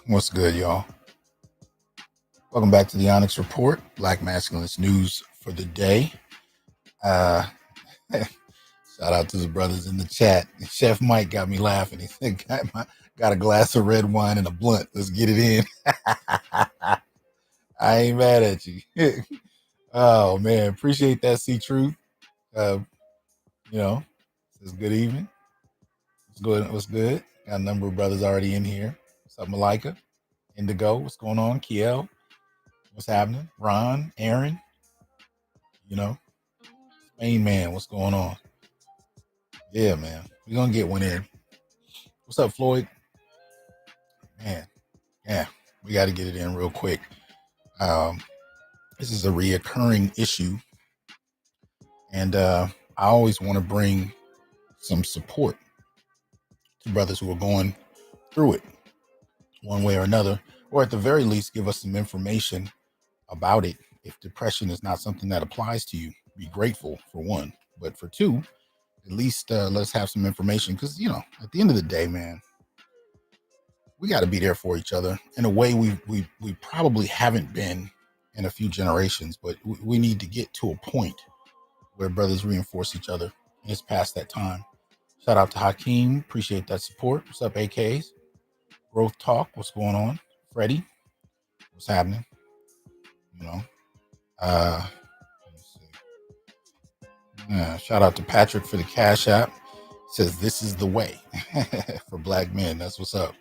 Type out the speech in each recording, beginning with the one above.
What's good, y'all? Welcome back to the Onyx Report, Black Masculinist news for the day. Shout out to the brothers in the chat. Chef Mike got me laughing. He said, got a glass of red wine and a blunt. Let's get it in. I ain't mad at you. Oh, man. Appreciate that, C-Truth. Says good evening. What's good? Got a number of brothers already in here. What's up, Malika? Indigo, what's going on? Kiel, what's happening? Ron, Aaron, Spain man, what's going on? Yeah, man, we're gonna get one in. What's up, Floyd? Man, yeah, we got to get it in real quick. This is a reoccurring issue, and I always want to bring some support to brothers who are going through it one way or another, or at the very least give us some information about it. If depression is not something that applies to you, be grateful for one, but for two, at least let's have some information, because at the end of the day, man, we got to be there for each other in a way we probably haven't been in a few generations, but we need to get to a point where brothers reinforce each other, and it's past that time. Shout out to Hakeem, appreciate that support. What's up, AKs? Growth Talk, what's going on? Freddie, what's happening? Let's see. Shout out to Patrick for the Cash App. Says this is the way for black men. That's what's up.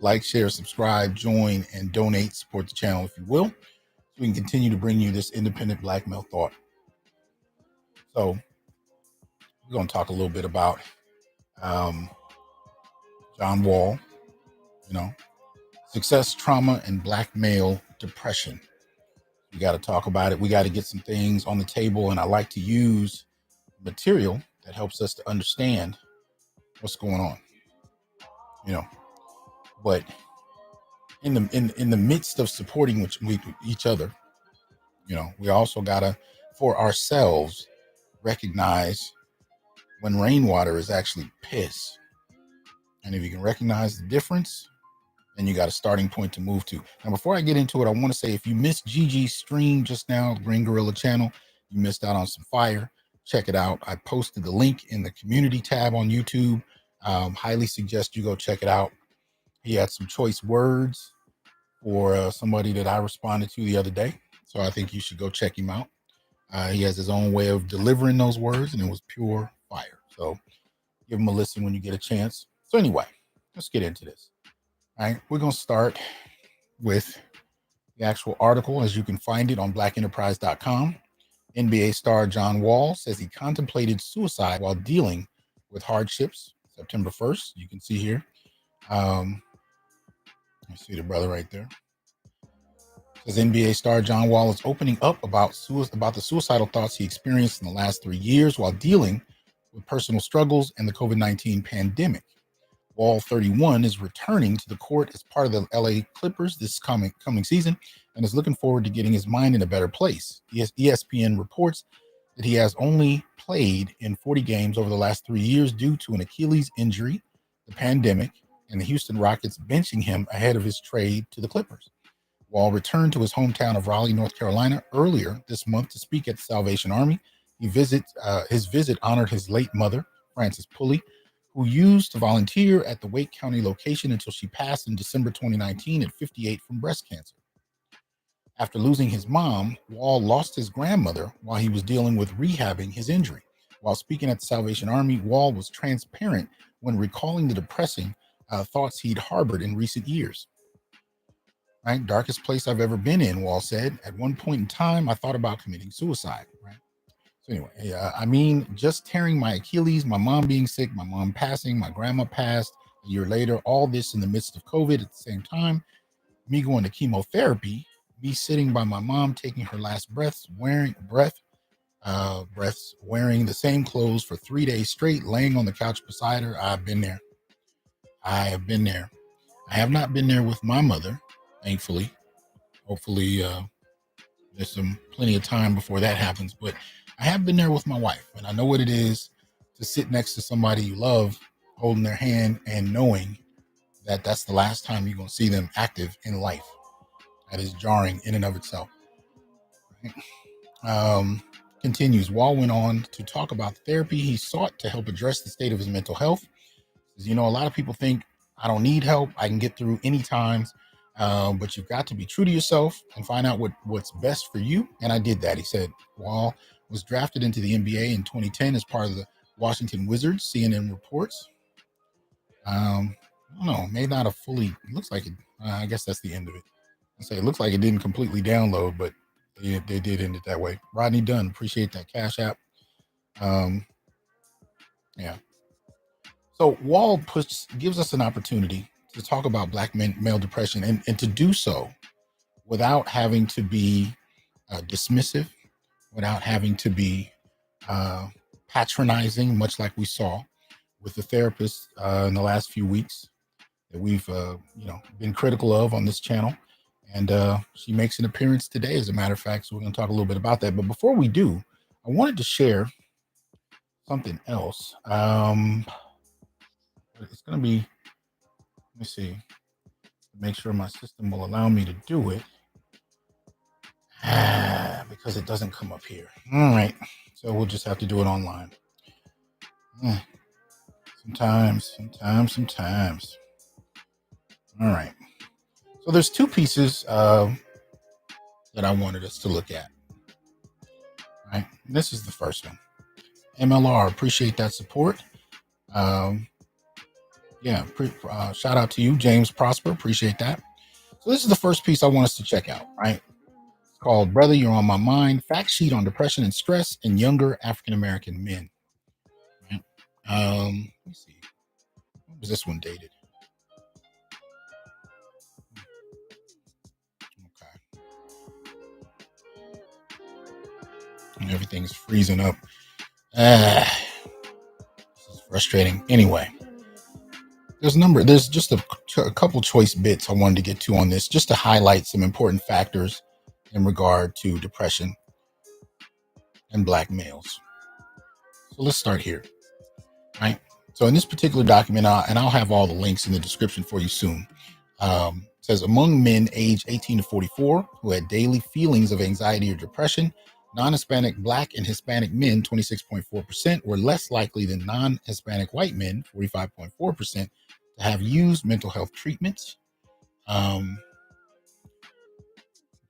Like, share, subscribe, join, and donate. Support the channel if you will, so we can continue to bring you this independent black male thought. So we're going to talk a little bit about John Wall, success, trauma, and black male depression. We got to talk about it. We got to get some things on the table, and I like to use material that helps us to understand what's going on. But in the midst of supporting each other, we also gotta, for ourselves, recognize when rainwater is actually piss. And if you can recognize the difference, then you got a starting point to move to. Now, before I get into it, I want to say, if you missed Gigi's stream just now, Green Gorilla channel, you missed out on some fire. Check it out. I posted the link in the community tab on YouTube. Highly suggest you go check it out. He had some choice words for somebody that I responded to the other day. So I think you should go check him out. He has his own way of delivering those words, and it was pure fire. So give him a listen when you get a chance. So anyway, let's get into this. All right, we're going to start with the actual article, as you can find it on blackenterprise.com. NBA star John Wall says he contemplated suicide while dealing with hardships. September 1st, you can see here. You see the brother right there. Says NBA star John Wall is opening up about the suicidal thoughts he experienced in the last 3 years while dealing with personal struggles and the COVID-19 pandemic. Wall, 31, is returning to the court as part of the LA Clippers this coming season and is looking forward to getting his mind in a better place. ESPN reports that he has only played in 40 games over the last 3 years due to an Achilles injury, the pandemic, and the Houston Rockets benching him ahead of his trade to the Clippers. Wall returned to his hometown of Raleigh, North Carolina earlier this month to speak at the Salvation Army. His visit honored his late mother, Frances Pulley, who used to volunteer at the Wake County location until she passed in December 2019 at 58 from breast cancer. After losing his mom, Wall lost his grandmother while he was dealing with rehabbing his injury. While speaking at the Salvation Army, Wall was transparent when recalling the depressing thoughts he'd harbored in recent years. Right, darkest place I've ever been in, Wall said. At one point in time, I thought about committing suicide. Right, So anyway, yeah, I mean, just tearing my Achilles, my mom being sick, my mom passing, my grandma passed a year later, all this in the midst of COVID at the same time, me going to chemotherapy, me sitting by my mom taking her last breaths, wearing the same clothes for 3 days straight, laying on the couch beside her. I've been there. I have been there. I have not been there with my mother, thankfully. Hopefully, there's plenty of time before that happens, but I have been there with my wife, and I know what it is to sit next to somebody you love, holding their hand and knowing that that's the last time you're going to see them active in life. That is jarring in and of itself. Continues. Wall went on to talk about the therapy he sought to help address the state of his mental health. Says, a lot of people think I don't need help. I can get through any times. But you've got to be true to yourself and find out what's best for you. And I did that. He said, Wall was drafted into the NBA in 2010 as part of the Washington Wizards, CNN reports. I don't know, may not have fully, it looks like it, I guess that's the end of it. I say it looks like it didn't completely download, but they did end it that way. Rodney Dunn, appreciate that Cash App. Yeah. So Wall gives us an opportunity to talk about Black male depression and to do so without having to be dismissive, without having to be patronizing, much like we saw with the therapist in the last few weeks that we've been critical of on this channel. And she makes an appearance today, as a matter of fact. So we're going to talk a little bit about that. But before we do, I wanted to share something else. It's going to be, let me see, make sure my system will allow me to do it. Because it doesn't come up here. All right. So we'll just have to do it online. Sometimes. All right. So there's two pieces that I wanted us to look at. All right. This is the first one. MLR, appreciate that support. Shout out to you, James Prosper. Appreciate that. So this is the first piece I want us to check out, right? It's called Brother, You're on My Mind, Fact Sheet on Depression and Stress in Younger African-American Men. Right? Let me see. When was this one dated? Okay. And everything's freezing up. This is frustrating. Anyway, there's just a couple choice bits I wanted to get to on this, just to highlight some important factors in regard to depression and Black males. So let's start here, right? So in this particular document, I'll have all the links in the description for you soon. It says among men aged 18 to 44 who had daily feelings of anxiety or depression, non-Hispanic Black and Hispanic men, 26.4%, were less likely than non-Hispanic white men, 45.4%, to have used mental health treatments.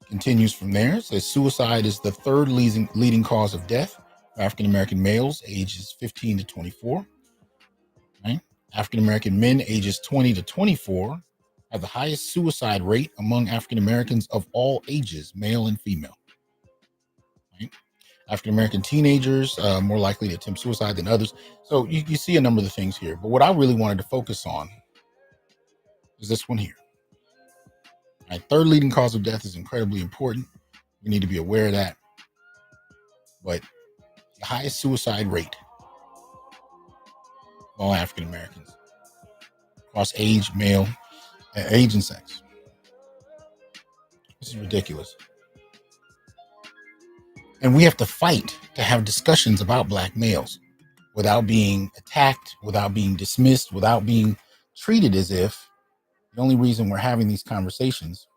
Continues from there. It says suicide is the third leading cause of death for African-American males ages 15 to 24. Right? African-American men ages 20 to 24 have the highest suicide rate among African-Americans of all ages, male and female. Right? African-American teenagers more likely to attempt suicide than others. So you see a number of the things here. But what I really wanted to focus on is this one here. Right? Third leading cause of death is incredibly important. We need to be aware of that. But the highest suicide rate of all African Americans across age, age and sex. This is ridiculous. And we have to fight to have discussions about Black males without being attacked, without being dismissed, without being treated as if the only reason we're having these conversations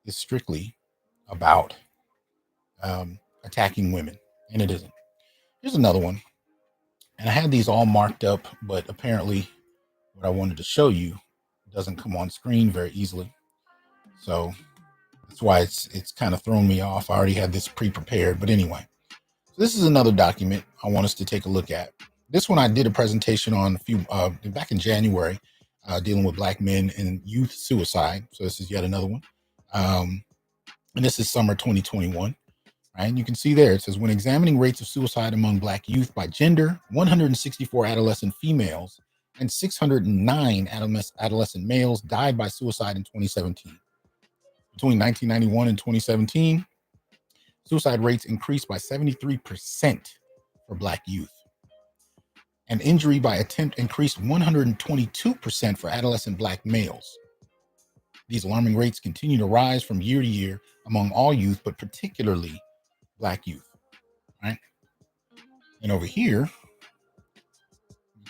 is strictly about attacking women. And it isn't. Here's another one. And I had these all marked up, but apparently what I wanted to show you doesn't come on screen very easily. So that's why it's kind of thrown me off. I already had this pre-prepared, but anyway. So this is another document I want us to take a look at. This one I did a presentation on back in January, dealing with Black men and youth suicide. So this is yet another one. And this is summer 2021. Right? And you can see there, it says, when examining rates of suicide among Black youth by gender, 164 adolescent females and 609 adolescent males died by suicide in 2017. Between 1991 and 2017, suicide rates increased by 73% for Black youth. And injury by attempt increased 122% for adolescent Black males. These alarming rates continue to rise from year to year among all youth, but particularly Black youth. Right? And over here,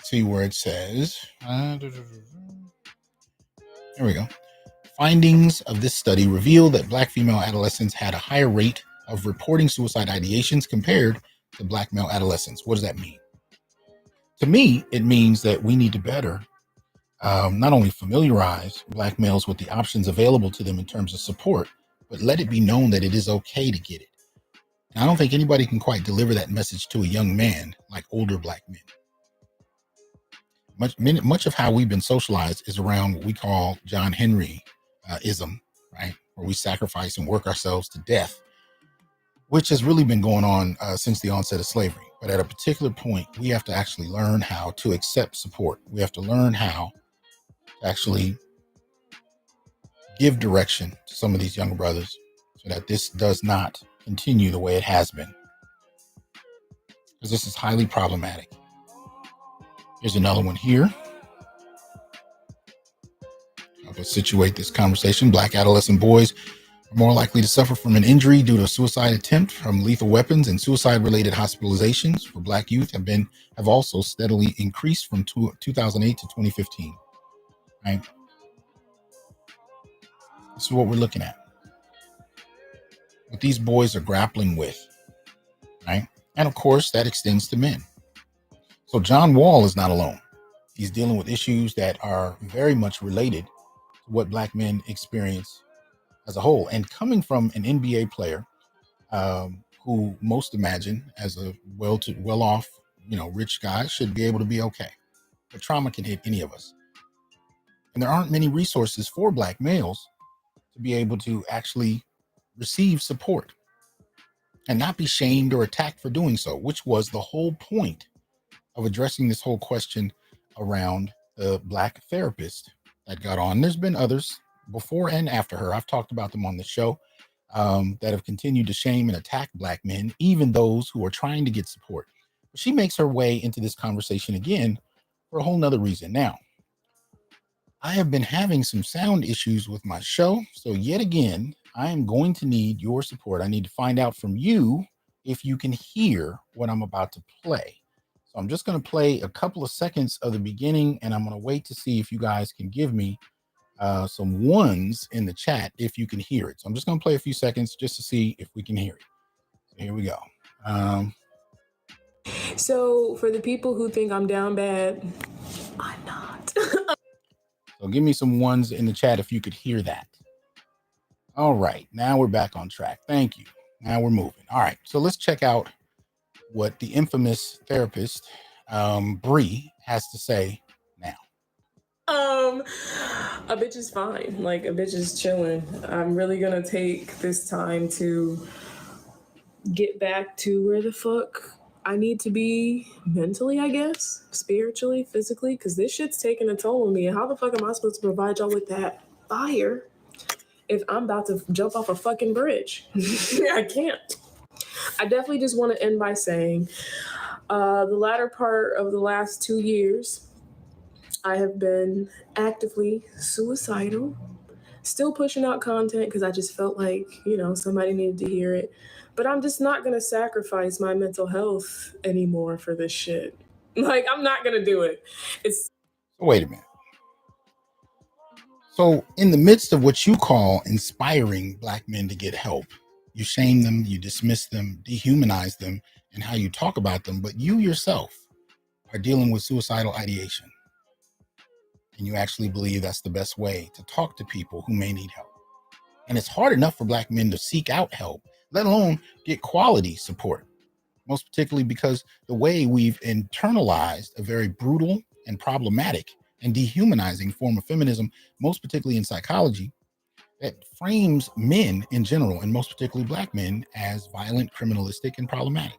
see where it says, there we go. Findings of this study reveal that Black female adolescents had a higher rate of reporting suicide ideations compared to Black male adolescents. What does that mean? To me, it means that we need to better not only familiarize Black males with the options available to them in terms of support, but let it be known that it is okay to get it. And I don't think anybody can quite deliver that message to a young man like older Black men. Much of how we've been socialized is around what we call John Henry ism, right? Where we sacrifice and work ourselves to death, which has really been going on since the onset of slavery. But at a particular point, we have to actually learn how to accept support. We have to learn how to actually give direction to some of these younger brothers so that this does not continue the way it has been. Because this is highly problematic. Here's another one here. I'll just situate this conversation. Black adolescent boys are more likely to suffer from an injury due to a suicide attempt from lethal weapons, and suicide-related hospitalizations for Black youth have also steadily increased from 2008 to 2015. Right? This is what we're looking at. What these boys are grappling with, right? And of course, that extends to men. So John Wall is not alone. He's dealing with issues that are very much related to what Black men experience as a whole. And coming from an NBA player who most imagine as a well-off, rich guy should be able to be okay. But trauma can hit any of us. And there aren't many resources for Black males to be able to actually receive support and not be shamed or attacked for doing so, which was the whole point of addressing this whole question around the Black therapist that got on. There's been others before and after her. I've talked about them on the show that have continued to shame and attack Black men, even those who are trying to get support. But she makes her way into this conversation again for a whole nother reason. Now, I have been having some sound issues with my show. So yet again, I am going to need your support. I need to find out from you if you can hear what I'm about to play. So I'm just going to play a couple of seconds of the beginning, and I'm going to wait to see if you guys can give me some ones in the chat if you can hear it. So I'm just going to play a few seconds just to see if we can hear it. So here we go. So for the people who think I'm down bad, I'm not. So give me some ones in the chat if you could hear that. All right, now we're back on track. Thank you. Now we're moving. All right, so let's check out what the infamous therapist, Bree, has to say now. A bitch is fine. Like, a bitch is chilling. I'm really gonna take this time to get back to where the fuck I need to be mentally, I guess, spiritually, physically, because this shit's taking a toll on me. And how the fuck am I supposed to provide y'all with that fire if I'm about to jump off a fucking bridge? I can't. I definitely just want to end by saying the latter part of the last 2 years, I have been actively suicidal, still pushing out content because I just felt like, somebody needed to hear it. But I'm just not going to sacrifice my mental health anymore for this shit. Like, I'm not going to do it. Wait a minute. So in the midst of what you call inspiring Black men to get help, you shame them, you dismiss them, dehumanize them, and how you talk about them, but you yourself are dealing with suicidal ideation. And you actually believe that's the best way to talk to people who may need help. And it's hard enough for Black men to seek out help, let alone get quality support. Most particularly because the way we've internalized a very brutal and problematic and dehumanizing form of feminism, most particularly in psychology, that frames men in general, and most particularly black men, as violent, criminalistic, and problematic.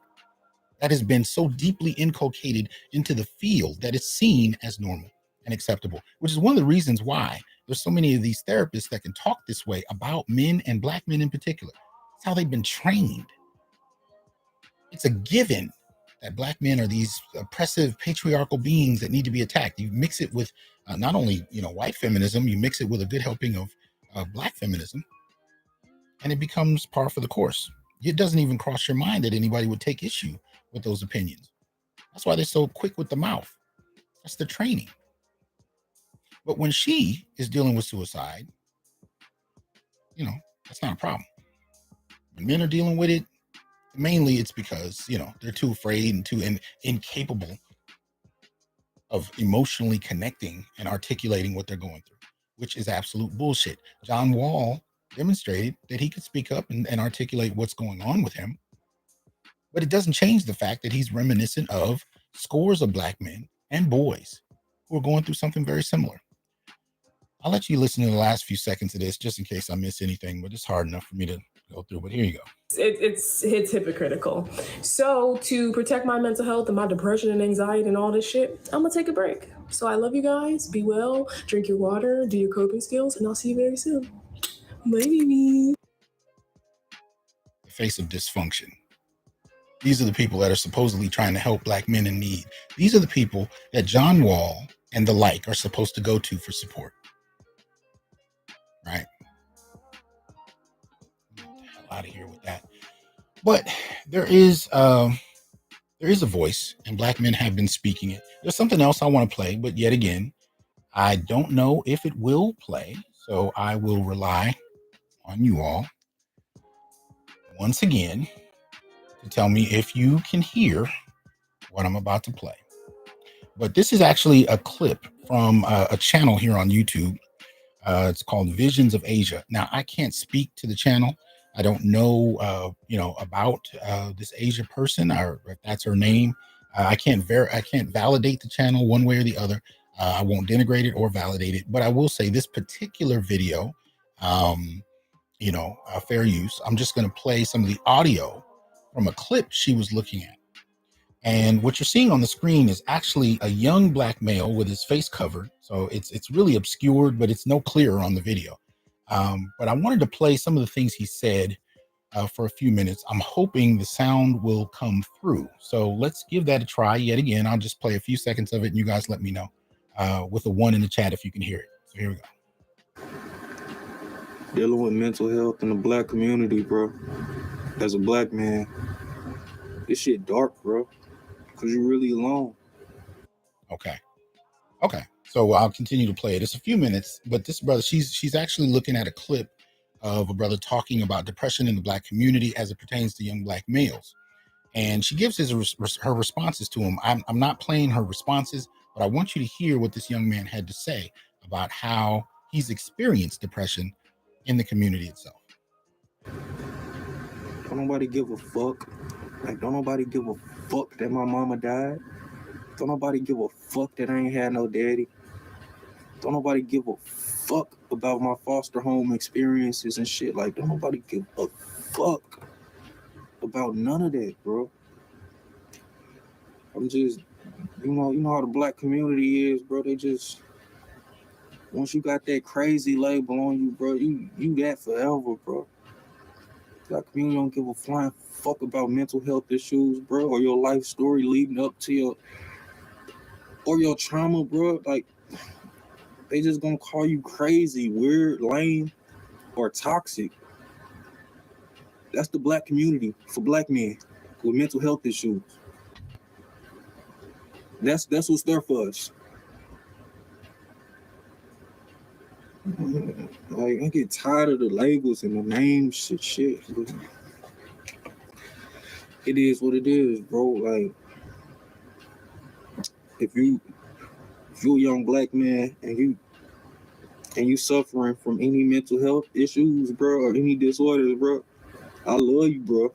That has been so deeply inculcated into the field that it's seen as normal and acceptable, which is one of the reasons why there's so many of these therapists that can talk this way about men and black men in particular. It's how they've been trained. It's a given that black men are these oppressive patriarchal beings that need to be attacked. You mix it with not only white feminism, you mix it with a good helping of black feminism, and it becomes par for the course. It doesn't even cross your mind that anybody would take issue with those opinions. That's why they're so quick with the mouth. That's the training. But when she is dealing with suicide, that's not a problem. When men are dealing with it, mainly it's because, they're too afraid and too incapable of emotionally connecting and articulating what they're going through, which is absolute bullshit. John Wall demonstrated that he could speak up and articulate what's going on with him. But it doesn't change the fact that he's reminiscent of scores of black men and boys who are going through something very similar. I'll let you listen to the last few seconds of this just in case I miss anything, but it's hard enough for me to go through. But here you go. It's hypocritical. So to protect my mental health and my depression and anxiety and all this shit, I'm gonna take a break. So I love you guys. Be well. Drink your water. Do your coping skills, and I'll see you very soon. Bye, baby. The face of dysfunction. These are the people that are supposedly trying to help black men in need. These are the people that John Wall and the like are supposed to go to for support. Right? Get the hell out of here with that. But there is a voice, and black men have been speaking it. There's something else I want to play, but yet again, I don't know if it will play, so I will rely on you all once again to tell me if you can hear what I'm about to play. But this is actually a clip from a channel here on YouTube. It's called Visions of Asia. Now, I can't speak to the channel. I don't know, about this Asia person, or if that's her name. I can't validate the channel one way or the other. I won't denigrate it or validate it, but I will say this particular video, fair use. I'm just going to play some of the audio from a clip she was looking at. And what you're seeing on the screen is actually a young black male with his face covered. So it's really obscured, but it's no clearer on the video. But I wanted to play some of the things he said for a few minutes. I'm hoping the sound will come through. So let's give that a try yet again. I'll just play a few seconds of it and you guys let me know with a 1 in the chat if you can hear it. So here we go. Dealing with mental health in the black community, bro. As a black man, this shit dark, bro. Cause you're really alone. Okay. So I'll continue to play it. It's a few minutes, but this brother, she's actually looking at a clip of a brother talking about depression in the black community as it pertains to young black males. And she gives her responses to him. I'm not playing her responses, but I want you to hear what this young man had to say about how he's experienced depression in the community itself. Don't nobody give a fuck. Like, don't nobody give a fuck that my mama died. Don't nobody give a fuck that I ain't had no daddy. Don't nobody give a fuck about my foster home experiences and shit. Like, don't nobody give a fuck about none of that, bro. I'm just, you know how the black community is, bro. They just, once you got that crazy label on you, bro, you that forever, bro. Black community don't give a flying fuck about mental health issues, bro, or your life story leading up to your trauma, bro. Like, they just gonna call you crazy, weird, lame, or toxic. That's the black community for black men with mental health issues. That's what's there for us. Like, I get tired of the labels and the names shit. It is what it is, bro. Like, if you're a young black man and you suffering from any mental health issues, bro, or any disorders, bro, I love you, bro.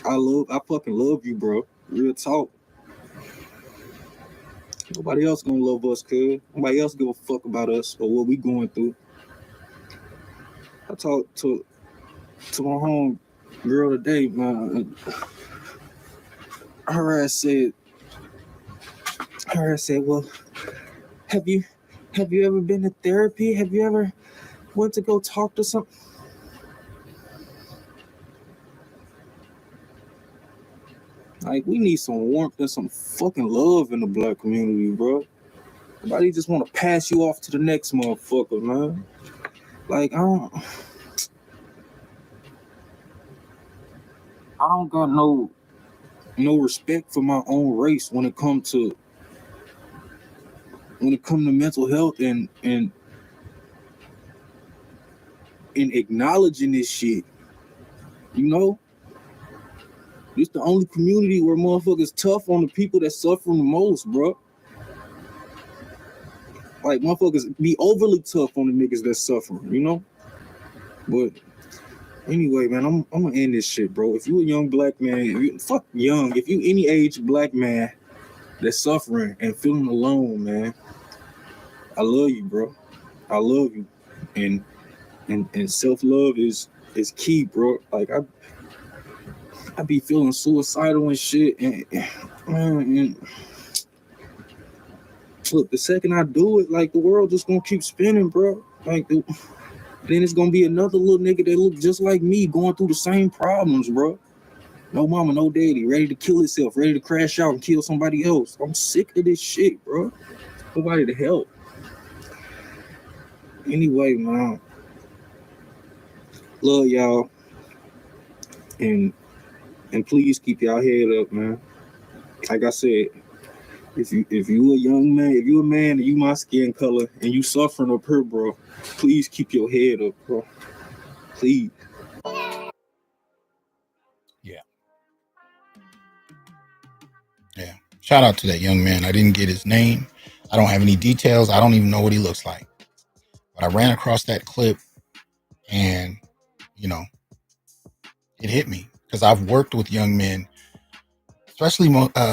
I fucking love you, bro. Real talk. Nobody else gonna love us, cuz. Nobody else give a fuck about us or what we going through. I talked to my home girl today, man. Her ass said, well, have you ever been to therapy? Have you ever went to go talk to some? Like, we need some warmth and some fucking love in the black community, bro. Nobody just want to pass you off to the next motherfucker, man. Like, I don't got no respect for my own race when it come to mental health and acknowledging this shit. You know? It's the only community where motherfuckers tough on the people that suffering the most, bro. Like, motherfuckers be overly tough on the niggas that suffering, you know? But anyway, man, I'm gonna end this shit, bro. If you a young black man, if you any age black man that's suffering and feeling alone, man, I love you, bro. I love you. And self-love is key, bro. Like, I be feeling suicidal and shit, and look, the second I do it, like, the world just gonna keep spinning, bro. Like, then it's gonna be another little nigga that look just like me going through the same problems, bro. No mama, no daddy, ready to kill himself, ready to crash out and kill somebody else. I'm sick of this shit, bro. Nobody to help. Anyway, man, love y'all, and please keep y'all head up, man. Like I said, if you a young man, if you a man and you my skin color and you suffering up here, bro, please keep your head up, bro. Please. Yeah. Shout out to that young man. I didn't get his name. I don't have any details. I don't even know what he looks like. But I ran across that clip and, you know, it hit me because I've worked with young men, especially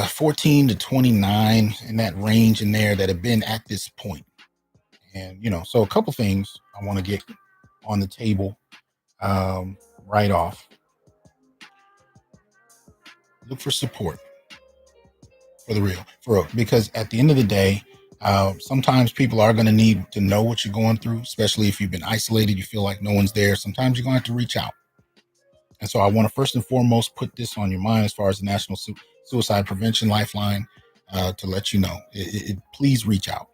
14 to 29 in that range in there that have been at this point. And, you know, so a couple things I want to get on the table right off. Look for support for real, because at the end of the day, sometimes people are going to need to know what you're going through, especially if you've been isolated, you feel like no one's there. Sometimes you're going to have to reach out. And so I want to first and foremost put this on your mind as far as the National Suicide Prevention Lifeline, to let you know, please reach out.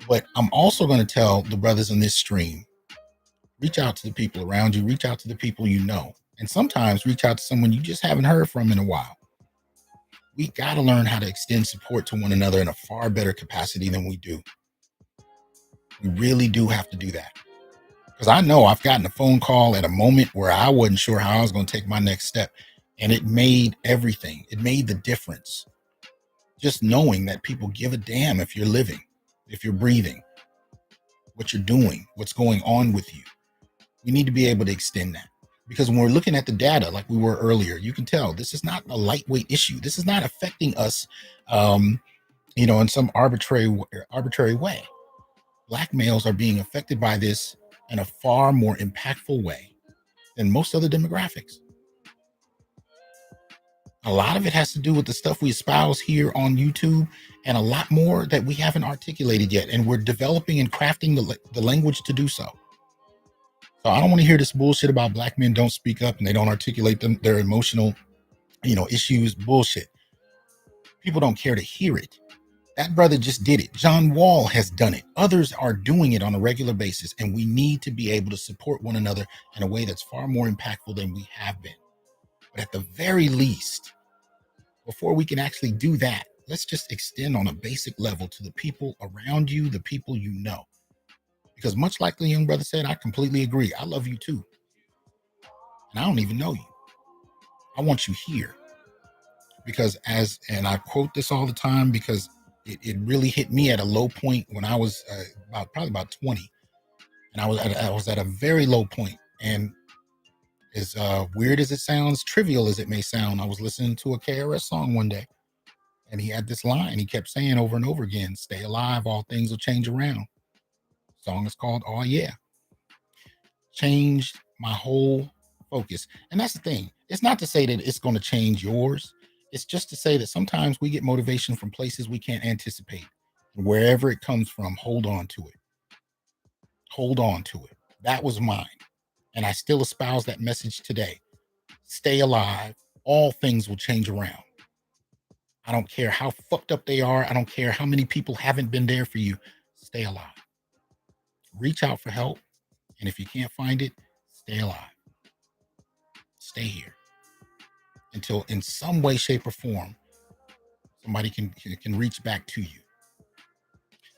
But I'm also going to tell the brothers in this stream, reach out to the people around you, reach out to the people you know, and sometimes reach out to someone you just haven't heard from in a while. We got to learn how to extend support to one another in a far better capacity than we do. We really do have to do that. Because I know I've gotten a phone call at a moment where I wasn't sure how I was going to take my next step. And it made everything. It made the difference. Just knowing that people give a damn if you're living, if you're breathing, what you're doing, what's going on with you. We need to be able to extend that. Because when we're looking at the data, like we were earlier, you can tell this is not a lightweight issue. This is not affecting us, in some arbitrary way. Black males are being affected by this in a far more impactful way than most other demographics. A lot of it has to do with the stuff we espouse here on YouTube, and a lot more that we haven't articulated yet. And we're developing and crafting the language to do so. So I don't want to hear this bullshit about black men don't speak up and they don't articulate their emotional, issues. Bullshit. People don't care to hear it. That brother just did it. John Wall has done it. Others are doing it on a regular basis, and we need to be able to support one another in a way that's far more impactful than we have been. But at the very least, before we can actually do that, let's just extend on a basic level to the people around you, the people you know. Because much like the young brother said, I completely agree. I love you too. And I don't even know you. I want you here. Because and I quote this all the time because it really hit me at a low point when I was probably about 20. And I was at a very low point. And as weird as it sounds, trivial as it may sound, I was listening to a KRS song one day. And he had this line he kept saying over and over again, stay alive, all things will change around. The song is called Oh Yeah. changed my whole focus. And that's the thing. It's not to say that it's going to change yours. It's just to say that sometimes we get motivation from places we can't anticipate. And wherever it comes from, hold on to it. Hold on to it. That was mine. And I still espouse that message today. Stay alive. All things will change around. I don't care how fucked up they are. I don't care how many people haven't been there for you. Stay alive. Reach out for help. And if you can't find it, stay alive. Stay here until in some way, shape, or form, somebody can reach back to you.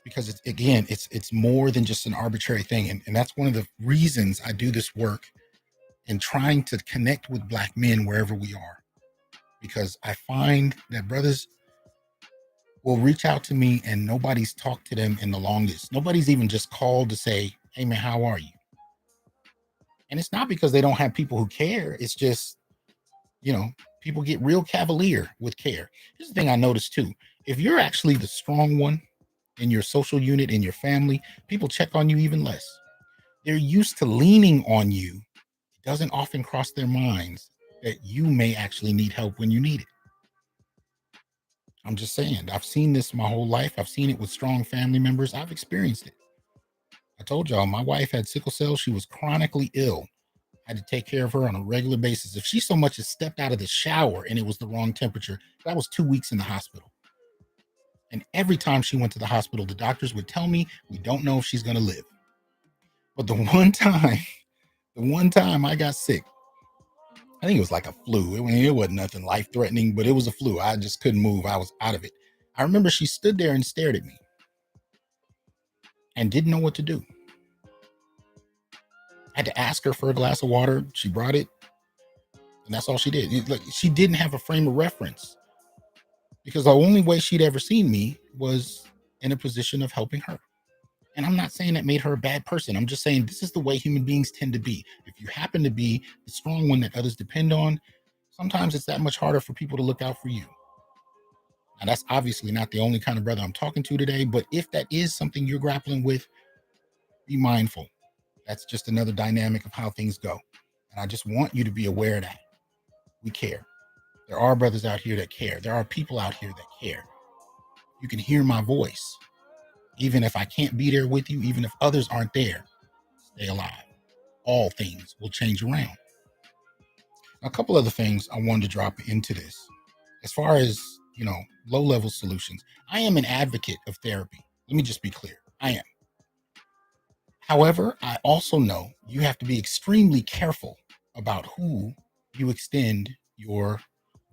Because it's more than just an arbitrary thing. And that's one of the reasons I do this work in trying to connect with Black men wherever we are. Because I find that brothers will reach out to me and nobody's talked to them in the longest. Nobody's even just called to say, hey man, how are you? And it's not because they don't have people who care. It's just, people get real cavalier with care. Here's the thing I noticed too. If you're actually the strong one in your social unit, in your family, people check on you even less. They're used to leaning on you. It doesn't often cross their minds that you may actually need help when you need it. I'm just saying, I've seen this my whole life. I've seen it with strong family members. I've experienced it. I told y'all, my wife had sickle cell. She was chronically ill. I had to take care of her on a regular basis. If she so much as stepped out of the shower and it was the wrong temperature, that was 2 weeks in the hospital. And every time she went to the hospital, the doctors would tell me, we don't know if she's going to live. But the one time I got sick, I think it was like a flu. It wasn't nothing life-threatening, but it was a flu. I just couldn't move. I was out of it. I remember she stood there and stared at me and didn't know what to do. I had to ask her for a glass of water. She brought it, and that's all she did. She didn't have a frame of reference because the only way she'd ever seen me was in a position of helping her. And I'm not saying that made her a bad person. I'm just saying this is the way human beings tend to be. If you happen to be the strong one that others depend on, sometimes it's that much harder for people to look out for you. Now, that's obviously not the only kind of brother I'm talking to today, but if that is something you're grappling with, be mindful. That's just another dynamic of how things go. And I just want you to be aware of that. We care. There are brothers out here that care. There are people out here that care. You can hear my voice. Even if I can't be there with you, even if others aren't there, stay alive. All things will change around. A couple other things I wanted to drop into this. As far as, low-level solutions, I am an advocate of therapy. Let me just be clear. I am. However, I also know you have to be extremely careful about who you extend your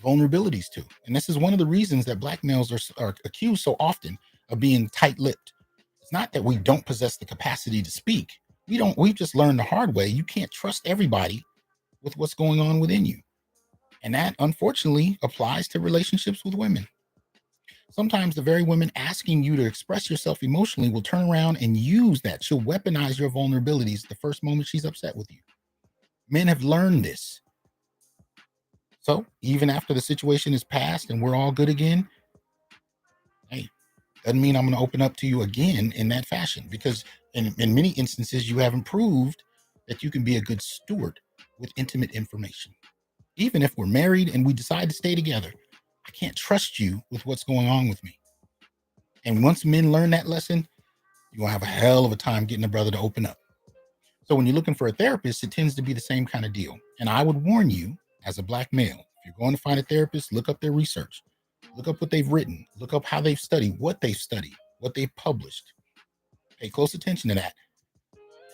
vulnerabilities to. And this is one of the reasons that Black males are accused so often of being tight-lipped. It's not that we don't possess the capacity to speak. We've just learned the hard way. You can't trust everybody with what's going on within you. And that, unfortunately, applies to relationships with women. Sometimes the very women asking you to express yourself emotionally will turn around and use that. She'll weaponize your vulnerabilities the first moment she's upset with you. Men have learned this. So even after the situation is past and we're all good again, hey, doesn't mean I'm going to open up to you again in that fashion, because in many instances you haven't proved that you can be a good steward with intimate information. Even if we're married and we decide to stay together, I can't trust you with what's going on with me. And once men learn that lesson, you're going to have a hell of a time getting a brother to open up. So when you're looking for a therapist, it tends to be the same kind of deal. And I would warn you, as a Black male, if you're going to find a therapist, look up their research. Look up what they've written. Look up how they've studied, what they've published. Pay close attention to that.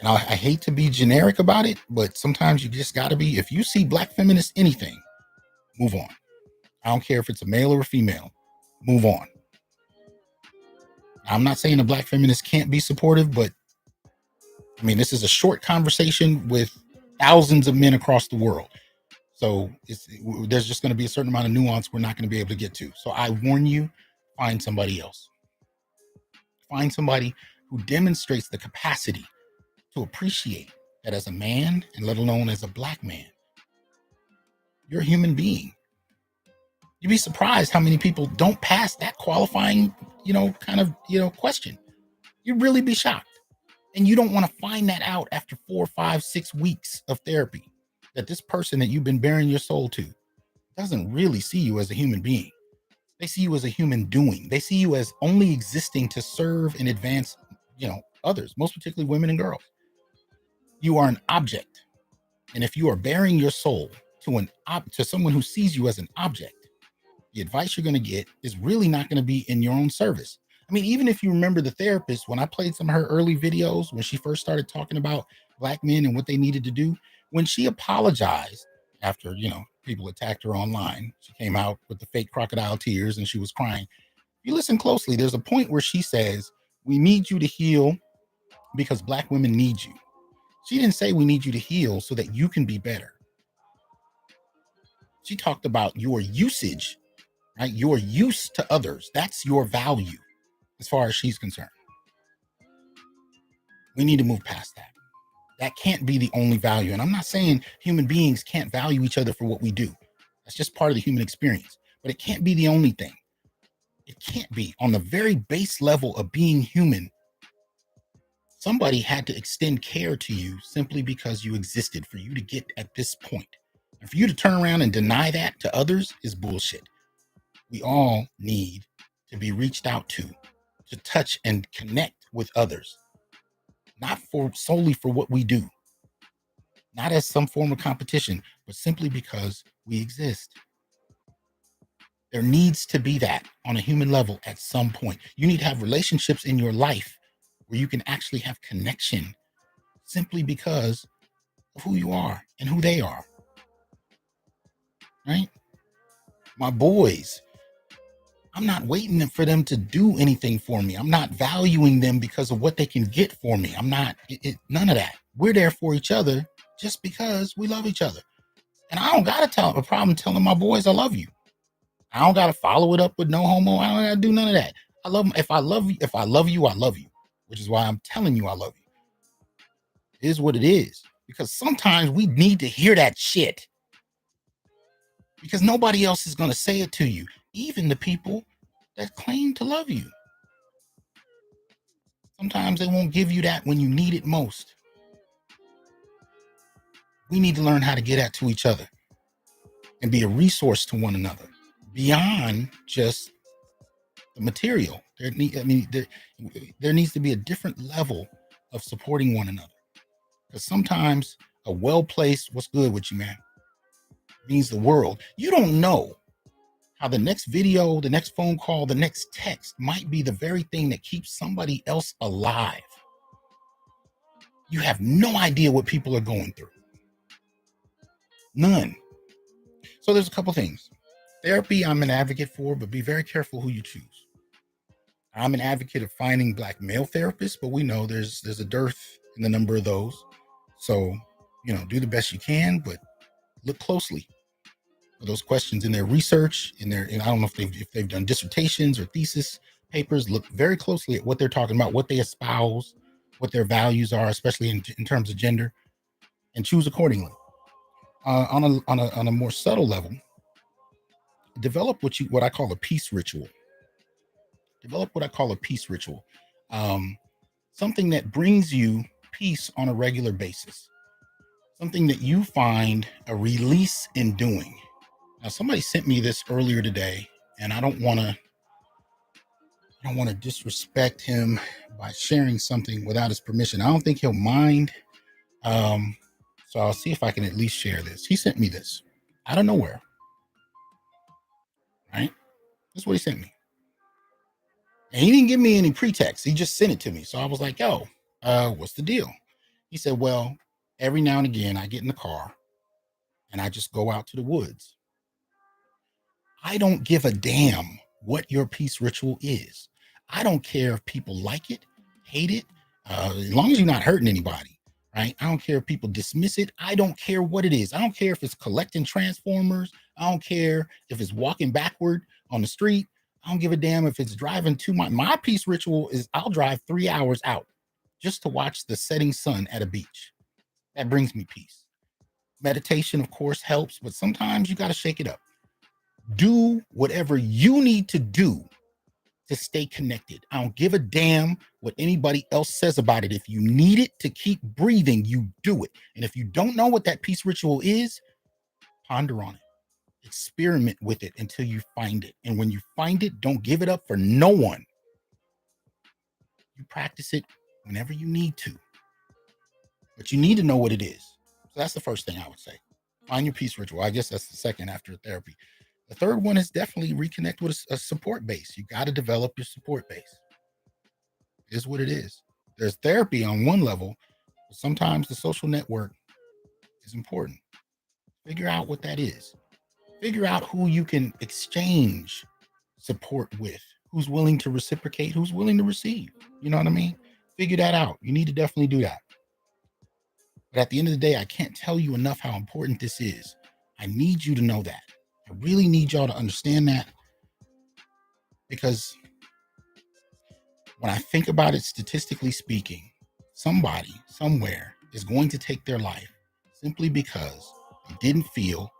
And I hate to be generic about it, but sometimes you just got to be. If you see Black feminists anything, move on. I don't care if it's a male or a female. Move on. I'm not saying a Black feminist can't be supportive, but I mean, this is a short conversation with thousands of men across the world. So there's just going to be a certain amount of nuance we're not going to be able to get to. So I warn you, find somebody else. Find somebody who demonstrates the capacity to appreciate that as a man, and let alone as a Black man, you're a human being. You'd be surprised how many people don't pass that qualifying, question. You'd really be shocked. And you don't want to find that out after 4, 5, 6 weeks of therapy, that this person that you've been bearing your soul to doesn't really see you as a human being. They see you as a human doing. They see you as only existing to serve and advance, others, most particularly women and girls. You are an object. And if you are bearing your soul to someone who sees you as an object, the advice you're going to get is really not going to be in your own service. I mean, even if you remember the therapist, when I played some of her early videos, when she first started talking about Black men and what they needed to do, when she apologized after, people attacked her online, she came out with the fake crocodile tears and she was crying. If you listen closely, there's a point where she says, we need you to heal because Black women need you. She didn't say we need you to heal so that you can be better. She talked about your usage, right? Your use to others. That's your value as far as she's concerned. We need to move past that. That can't be the only value. And I'm not saying human beings can't value each other for what we do. That's just part of the human experience. But it can't be the only thing. It can't be. On the very base level of being human, somebody had to extend care to you simply because you existed for you to get at this point. And for you to turn around and deny that to others is bullshit. We all need to be reached out to touch and connect with others, not solely for what we do, not as some form of competition, but simply because we exist. There needs to be that on a human level at some point. You need to have relationships in your life where you can actually have connection simply because of who you are and who they are, right? My boys, I'm not waiting for them to do anything for me. I'm not valuing them because of what they can get for me. I'm not, none of that. We're there for each other just because we love each other. And I don't got a problem telling my boys I love you. I don't got to follow it up with no homo. I don't got to do none of that. I love them. If I love you, I love you, which is why I'm telling you I love you. It is what it is. Because sometimes we need to hear that shit. Because nobody else is going to say it to you. Even the people that claim to love you. Sometimes they won't give you that when you need it most. We need to learn how to get that to each other and be a resource to one another beyond just the material. There needs to be a different level of supporting one another. Because sometimes a well-placed, what's good with you, man, means the world. You don't know how the next video, the next phone call, the next text might be the very thing that keeps somebody else alive. You have no idea what people are going through. None. So there's a couple things. Therapy, I'm an advocate for, but be very careful who you choose. I'm an advocate of finding Black male therapists, but we know there's a dearth in the number of those. So, do the best you can, but look closely for those questions in their research, and I don't know if they've done dissertations or thesis papers. Look very closely at what they're talking about, what they espouse, what their values are, especially in terms of gender, and choose accordingly. On a more subtle level, develop what I call a peace ritual. Something that brings you peace on a regular basis. Something that you find a release in doing. Now, somebody sent me this earlier today, and I don't want to disrespect him by sharing something without his permission. I don't think he'll mind. So I'll see if I can at least share this. He sent me this out of nowhere. Right? That's what he sent me. And he didn't give me any pretext. He just sent it to me. So I was like, yo, what's the deal? He said, well, every now and again I get in the car and I just go out to the woods. I don't give a damn what your peace ritual is. I don't care if people like it, hate it, as long as you're not hurting anybody, right? I don't care if people dismiss it. I don't care what it is. I don't care if it's collecting transformers. I don't care if it's walking backward on the street. I don't give a damn if it's driving to my peace ritual is I'll drive 3 hours out just to watch the setting sun at a beach. That brings me peace. Meditation, of course, helps, but sometimes you got to shake it up. Do whatever you need to do to stay connected. I don't give a damn what anybody else says about it. If you need it to keep breathing, you do it. And if you don't know what that peace ritual is, ponder on it. Experiment with it until you find it. And when you find it, don't give it up for no one. You practice it whenever you need to. But you need to know what it is. So that's the first thing I would say. Find your peace ritual. I guess that's the second after therapy. The third one is definitely reconnect with a support base. You got to develop your support base. It is what it is. There's therapy on one level, but sometimes the social network is important. Figure out what that is. Figure out who you can exchange support with, who's willing to reciprocate, who's willing to receive. You know what I mean? Figure that out. You need to definitely do that. But at the end of the day, I can't tell you enough how important this is. I need you to know that. I really need y'all to understand that, because when I think about it, statistically speaking, somebody somewhere is going to take their life simply because they didn't feel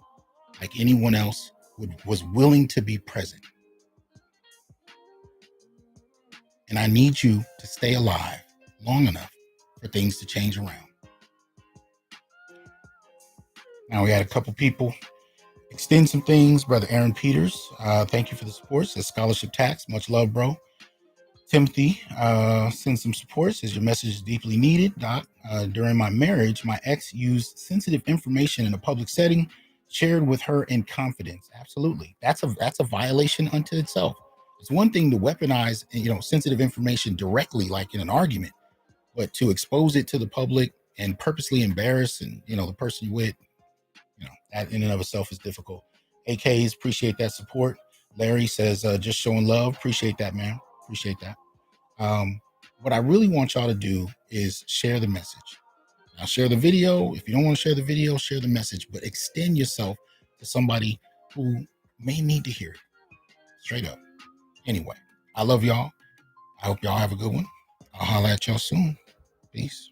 like anyone else was willing to be present. And I need you to stay alive long enough for things to change around. Now, we had a couple people extend some things. Brother Aaron Peters, thank you for the support. Says scholarship tax. Much love, bro. Timothy sends some support. Says your message is deeply needed, Doc. During my marriage, my ex used sensitive information in a public setting, shared with her in confidence. Absolutely, that's a violation unto itself. It's one thing to weaponize, sensitive information directly, like in an argument, but to expose it to the public and purposely embarrass and the person you're with, that in and of itself is difficult. AKs, appreciate that support. Larry says, just showing love. Appreciate that, man. Appreciate that. What I really want y'all to do is share the message. Now, share the video. If you don't want to share the video, share the message, but extend yourself to somebody who may need to hear it. Straight up. Anyway, I love y'all. I hope y'all have a good one. I'll holler at y'all soon. Peace.